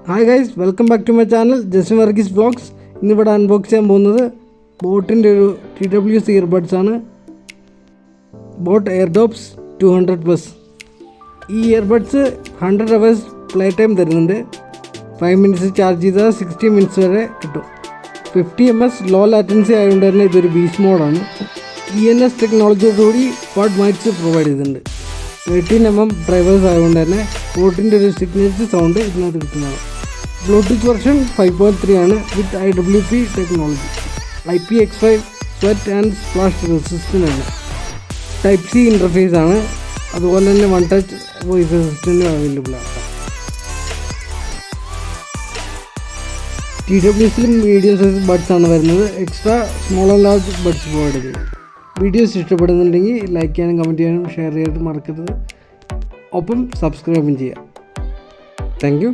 Hi guys, welcome back to my channel Justin Varghese vlogs. ഇന്നിവിടെ unbox ചെയ്യാൻ പോകുന്നത് ബോട്ടിൻ്റെ ഒരു TWS ഇയർബഡ്സ് ആണ്. ബോട്ട് എയർഡോപ്സ് 200+. ഈ ഇയർബഡ്സ് 100 hours പ്ലേ ടൈം തരുന്നുണ്ട്. 5 minutes ചാർജ് ചെയ്താൽ 60 minutes വരെ കിട്ടും. 50 ms ലോ ലാറ്റൻസി ആയതുകൊണ്ട് തന്നെ ഇതൊരു ബീസ്റ്റ് മോഡാണ്. ENS ടെക്നോളജിയോടുകൂടി ക്വാഡ് മൈക്സ് പ്രൊവൈഡ് ചെയ്തിട്ടുണ്ട്. 13 mm ഡ്രൈവേഴ്സ് ആയതുകൊണ്ട് തന്നെ ബോട്ടിൻ്റെ ഒരു സിഗ്നേച്ചർ സൗണ്ട് ഇതിനകത്ത് കിട്ടുന്നതാണ്. ബ്ലൂടൂത്ത് വെർഷൻ 5.3 ആണ് വിത്ത് IWP technology. IPX5 sweat and splash resistant ആണ്. Type C ഇൻ്റർഫേസ് ആണ്. അതുപോലെ തന്നെ 1 touch വോയിസ് അസിസ്റ്റൻറ്റും അവൈലബിൾ ആണ്. TWSലും മീഡിയം സൈസ് ബഡ്സ് ആണ് വരുന്നത്. Extra small and large buds provide ചെയ്യും. വീഡിയോസ് ഇഷ്ടപ്പെടുന്നുണ്ടെങ്കിൽ ലൈക്ക് ചെയ്യാനും കമൻറ്റ് ചെയ്യാനും ഷെയർ ചെയ്യാനും മറക്കരുത്. ഒപ്പം സബ്സ്ക്രൈബും ചെയ്യാം. Thank you.